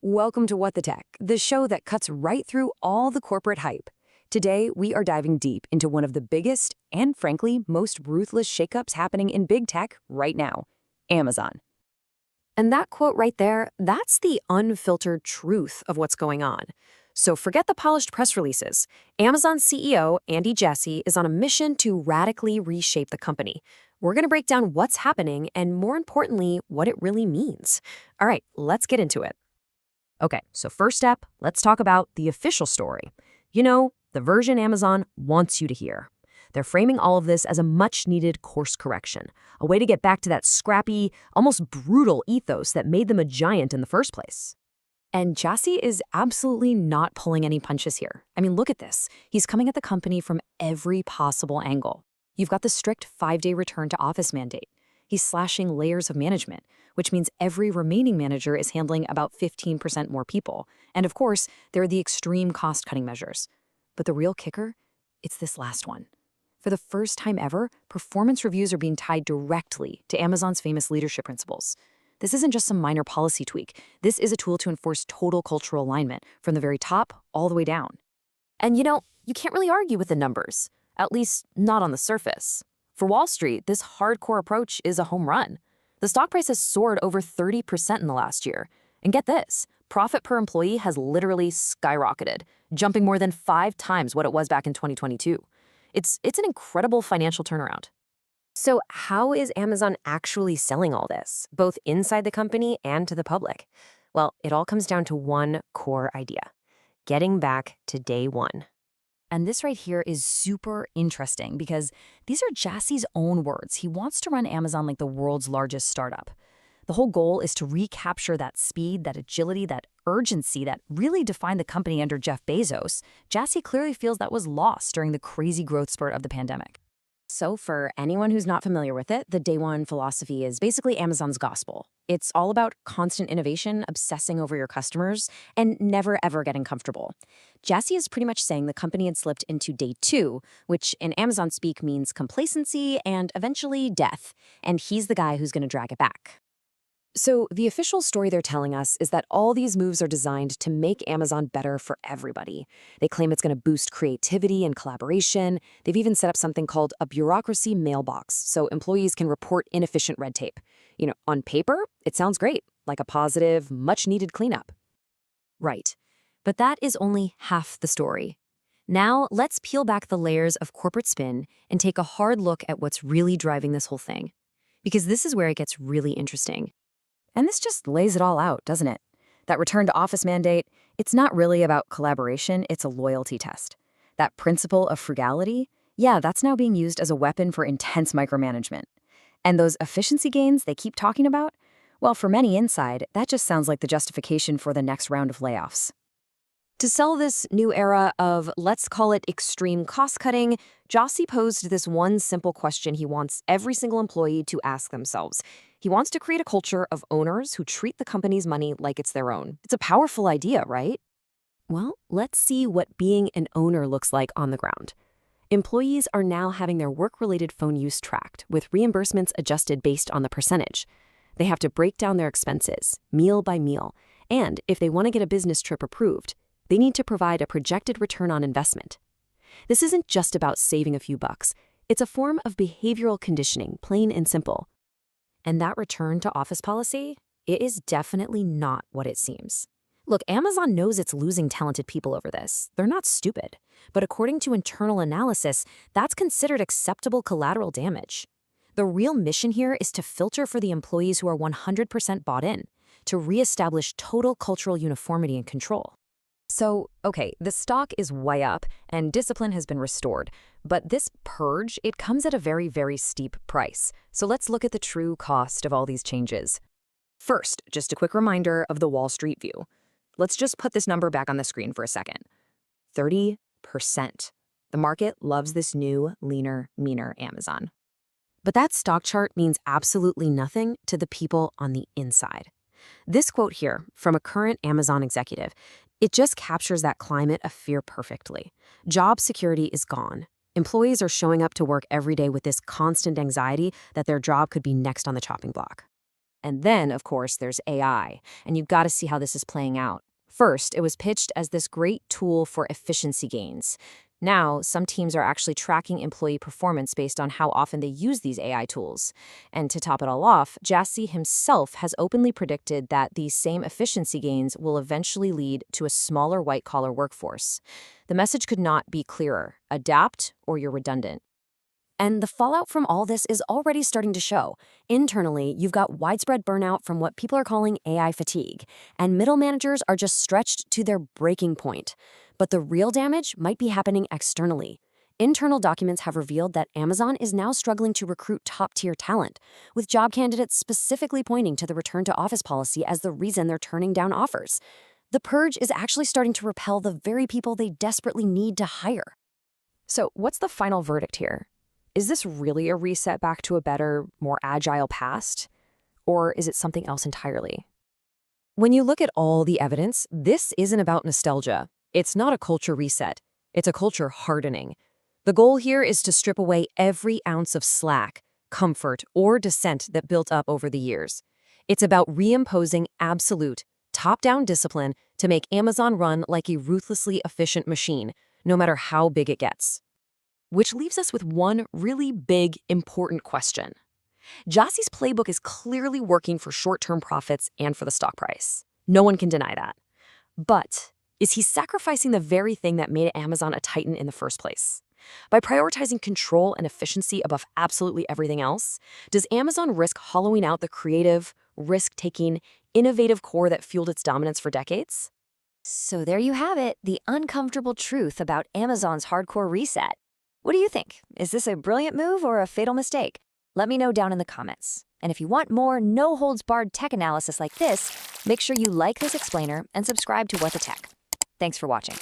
Welcome to What the Tech, the show that cuts right through all the corporate hype. Today, we are diving deep into one of the biggest and, frankly, most ruthless shakeups happening in big tech right now, Amazon. And that quote right there, that's the unfiltered truth of what's going on. So forget the polished press releases. Amazon CEO Andy Jassy is on a mission to radically reshape the company. We're going to break down what's happening and, more importantly, what it really means. All right, let's get into it. Okay, so first step, let's talk about the official story. You know, the version Amazon wants you to hear. They're framing all of this as a much-needed course correction, a way to get back to that scrappy, almost brutal ethos that made them a giant in the first place. And Jassy is absolutely not pulling any punches here. I mean, look at this. He's coming at the company from every possible angle. You've got the strict 5-day return to office mandate. He's slashing layers of management, which means every remaining manager is handling about 15% more people. And of course, there are the extreme cost-cutting measures. But the real kicker? It's this last one. For the first time ever, performance reviews are being tied directly to Amazon's famous leadership principles. This isn't just some minor policy tweak. This is a tool to enforce total cultural alignment from the very top all the way down. And you can't really argue with the numbers, at least not on the surface. For Wall Street, this hardcore approach is a home run. The stock price has soared over 30% in the last year. And get this, profit per employee has literally skyrocketed, jumping more than 5 times what it was back in 2022. It's an incredible financial turnaround. So how is Amazon actually selling all this, both inside the company and to the public? Well, it all comes down to one core idea: getting back to day one. And this right here is super interesting because these are Jassy's own words. He wants to run Amazon like the world's largest startup. The whole goal is to recapture that speed, that agility, that urgency that really defined the company under Jeff Bezos. Jassy clearly feels that was lost during the crazy growth spurt of the pandemic. So for anyone who's not familiar with it, the day one philosophy is basically Amazon's gospel. It's all about constant innovation, obsessing over your customers, and never ever getting comfortable. Jassy is pretty much saying the company had slipped into day 2, which in Amazon speak means complacency and eventually death, and he's the guy who's going to drag it back. So the official story they're telling us is that all these moves are designed to make Amazon better for everybody. They claim it's going to boost creativity and collaboration. They've even set up something called a bureaucracy mailbox, so employees can report inefficient red tape. On paper, it sounds great, like a positive, much-needed cleanup. Right, but that is only half the story. Now, let's peel back the layers of corporate spin and take a hard look at what's really driving this whole thing. Because this is where it gets really interesting. And this just lays it all out, doesn't it? That return to office mandate, it's not really about collaboration, it's a loyalty test. That principle of frugality, yeah, that's now being used as a weapon for intense micromanagement. And those efficiency gains they keep talking about, well, for many inside, that just sounds like the justification for the next round of layoffs. To sell this new era of, let's call it extreme cost-cutting, Jassy posed this one simple question he wants every single employee to ask themselves. He wants to create a culture of owners who treat the company's money like it's their own. It's a powerful idea, right? Well, let's see what being an owner looks like on the ground. Employees are now having their work-related phone use tracked, with reimbursements adjusted based on the percentage. They have to break down their expenses, meal by meal, and if they want to get a business trip approved, they need to provide a projected return on investment. This isn't just about saving a few bucks. It's a form of behavioral conditioning, plain and simple. And that return to office policy, it is definitely not what it seems. Look, Amazon knows it's losing talented people over this. They're not stupid. But according to internal analysis, that's considered acceptable collateral damage. The real mission here is to filter for the employees who are 100% bought in, to reestablish total cultural uniformity and control. So, okay, the stock is way up and discipline has been restored, but this purge, it comes at a very, very steep price. So let's look at the true cost of all these changes. First, just a quick reminder of the Wall Street view. Let's just put this number back on the screen for a second. 30%. The market loves this new, leaner, meaner Amazon. But that stock chart means absolutely nothing to the people on the inside. This quote here from a current Amazon executive, it just captures that climate of fear perfectly. Job security is gone. Employees are showing up to work every day with this constant anxiety that their job could be next on the chopping block. And then, of course, there's AI, and you've got to see how this is playing out. First, it was pitched as this great tool for efficiency gains. Now, some teams are actually tracking employee performance based on how often they use these AI tools. And to top it all off, Jassy himself has openly predicted that these same efficiency gains will eventually lead to a smaller white-collar workforce. The message could not be clearer: adapt or you're redundant. And the fallout from all this is already starting to show. Internally, you've got widespread burnout from what people are calling AI fatigue, and middle managers are just stretched to their breaking point. But the real damage might be happening externally. Internal documents have revealed that Amazon is now struggling to recruit top-tier talent, with job candidates specifically pointing to the return-to-office policy as the reason they're turning down offers. The purge is actually starting to repel the very people they desperately need to hire. So what's the final verdict here? Is this really a reset back to a better, more agile past? Or is it something else entirely? When you look at all the evidence, this isn't about nostalgia. It's not a culture reset. It's a culture hardening. The goal here is to strip away every ounce of slack, comfort, or dissent that built up over the years. It's about reimposing absolute, top-down discipline to make Amazon run like a ruthlessly efficient machine, no matter how big it gets. Which leaves us with one really big, important question. Jassy's playbook is clearly working for short-term profits and for the stock price. No one can deny that. But is he sacrificing the very thing that made Amazon a titan in the first place? By prioritizing control and efficiency above absolutely everything else, does Amazon risk hollowing out the creative, risk-taking, innovative core that fueled its dominance for decades? So there you have it, the uncomfortable truth about Amazon's hardcore reset. What do you think? Is this a brilliant move or a fatal mistake? Let me know down in the comments. And if you want more no-holds-barred tech analysis like this, make sure you like this explainer and subscribe to WtT. Thanks for watching.